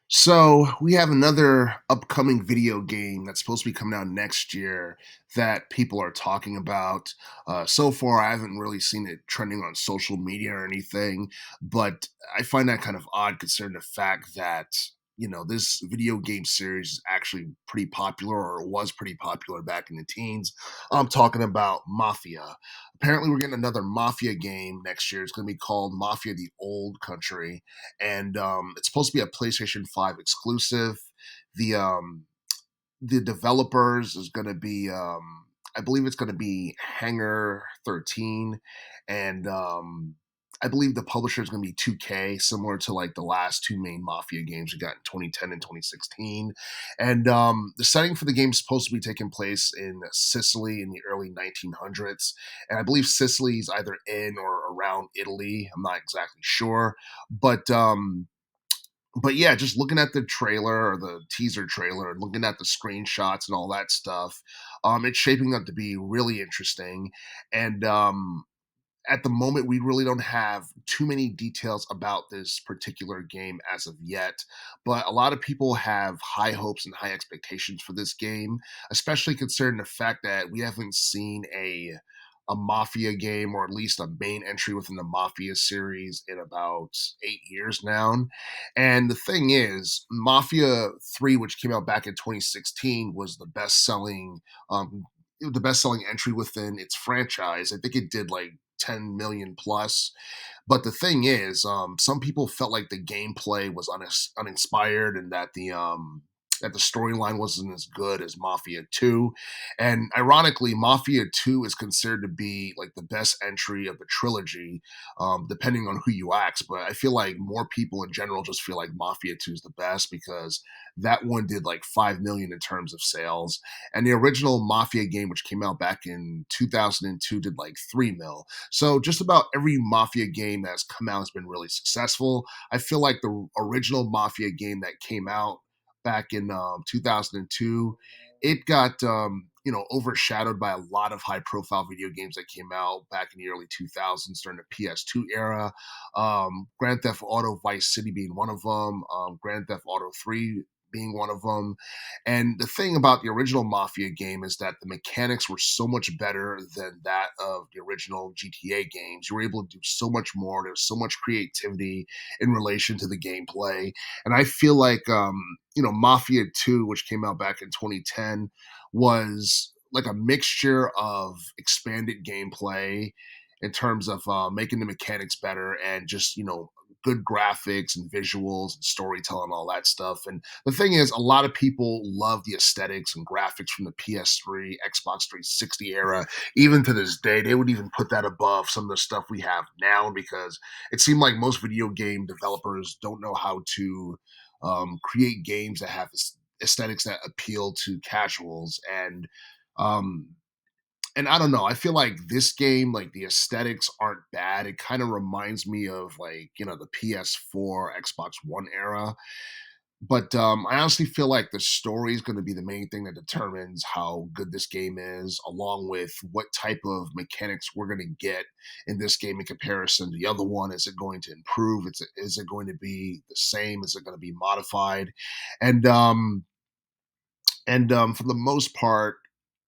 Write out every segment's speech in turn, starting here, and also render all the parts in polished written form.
So we have another upcoming video game that's supposed to be coming out next year that people are talking about. So far, I haven't really seen it trending on social media or anything, but I find that kind of odd considering the fact that this video game series is actually pretty popular, or was pretty popular back in the teens. I'm talking about Mafia. Apparently, we're getting another Mafia game next year. It's going to be called Mafia: The Old Country, and it's supposed to be a PlayStation 5 exclusive. The the developers is going to be I believe it's going to be Hanger 13, and I believe the publisher is going to be 2K, similar to like the last two main Mafia games we got in 2010 and 2016. And the setting for the game is supposed to be taking place in Sicily in the early 1900s, and I believe Sicily is either in or around Italy. I'm not exactly sure, but yeah, just looking at the trailer or the teaser trailer and looking at the screenshots and all that stuff, it's shaping up to be really interesting. And at the moment, we really don't have too many details about this particular game as of yet, but a lot of people have high hopes and high expectations for this game, especially considering the fact that we haven't seen a Mafia game, or at least a main entry within the Mafia series, in about 8 years now. And the thing is, Mafia 3, which came out back in 2016, was the best selling entry within its franchise. I think it did like 10 million plus. But the thing is, some people felt like the gameplay was uninspired, and that the storyline wasn't as good as Mafia 2. And ironically, Mafia 2 is considered to be like the best entry of the trilogy, depending on who you ask. But I feel like more people in general just feel like Mafia 2 is the best because that one did like 5 million in terms of sales. And the original Mafia game, which came out back in 2002, did like 3 mil. So just about every Mafia game that's come out has been really successful. I feel like the original Mafia game that came out back in 2002, it got overshadowed by a lot of high profile video games that came out back in the early 2000s during the PS2 era. Grand Theft Auto Vice City being one of them, Grand Theft Auto 3 being one of them. And the thing about the original Mafia game is that the mechanics were so much better than that of the original GTA games. You were able to do so much more. There's so much creativity in relation to the gameplay. And I feel like, Mafia 2, which came out back in 2010, was like a mixture of expanded gameplay in terms of making the mechanics better, and just, good graphics and visuals and storytelling, all that stuff. And the thing is, a lot of people love the aesthetics and graphics from the PS3, Xbox 360 era. Even to this day, they would even put that above some of the stuff we have now, because it seemed like most video game developers don't know how to create games that have aesthetics that appeal to casuals. Um, and I don't know. I feel like this game, like the aesthetics aren't bad. It kind of reminds me of like the PS4, Xbox One era. But I honestly feel like the story is going to be the main thing that determines how good this game is, along with what type of mechanics we're going to get in this game in comparison to the other one. Is it going to improve? Is it going to be the same? Is it going to be modified? And for the most part,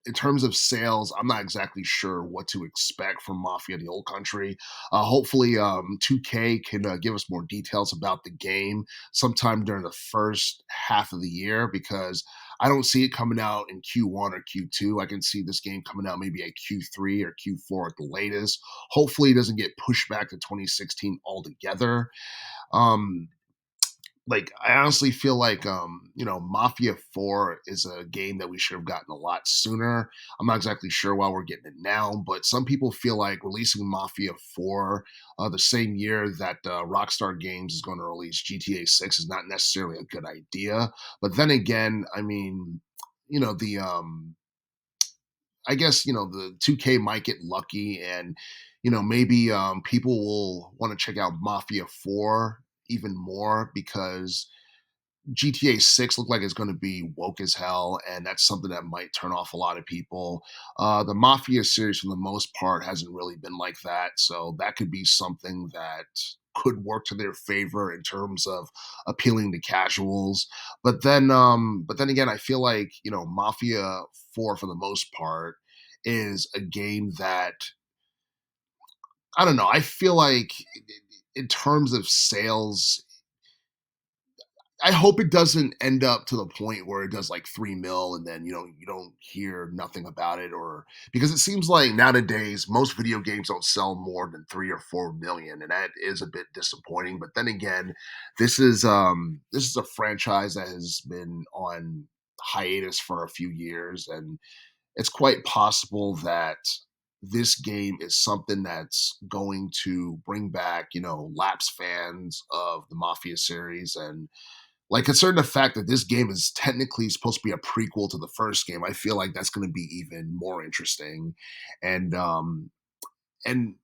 in terms of sales, I'm not exactly sure what to expect from Mafia: The Old Country. Hopefully, 2K can give us more details about the game sometime during the first half of the year, because I don't see it coming out in Q1 or Q2. I can see this game coming out maybe at Q3 or Q4 at the latest. Hopefully, it doesn't get pushed back to 2016 altogether. Um, like, I honestly feel like Mafia 4 is a game that we should have gotten a lot sooner. I'm not exactly sure why we're getting it now, but some people feel like releasing Mafia 4 the same year that Rockstar Games is going to release GTA 6 is not necessarily a good idea. But then again, I mean, the I guess the 2K might get lucky, and maybe people will want to check out Mafia 4 even more, because GTA 6 looked like it's going to be woke as hell, and that's something that might turn off a lot of people. The Mafia series, for the most part, hasn't really been like that, so that could be something that could work to their favor in terms of appealing to casuals. But then again, I feel like Mafia 4 for the most part is a game that I don't know. I feel like in terms of sales, I hope it doesn't end up to the point where it does like 3 mil and then you don't hear nothing about it, or because it seems like nowadays most video games don't sell more than 3 or 4 million, and that is a bit disappointing. But then again, this is a franchise that has been on hiatus for a few years, and it's quite possible that this game is something that's going to bring back, lapsed fans of the Mafia series. And like, considering the fact that this game is technically supposed to be a prequel to the first game, I feel like that's going to be even more interesting. And and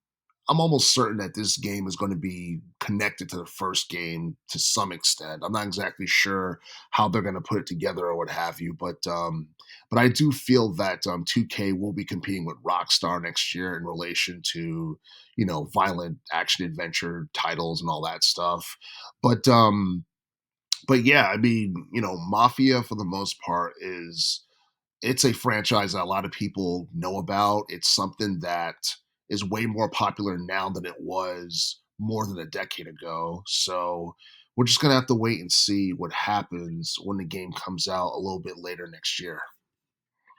I'm almost certain that this game is going to be connected to the first game to some extent. I'm not exactly sure how they're going to put it together or what have you, but I do feel that 2K will be competing with Rockstar next year in relation to violent action adventure titles and all that stuff. But but yeah, I mean, Mafia for the most part it's a franchise that a lot of people know about. It's something that is way more popular now than it was more than a decade ago. So we're just gonna have to wait and see what happens when the game comes out a little bit later next year.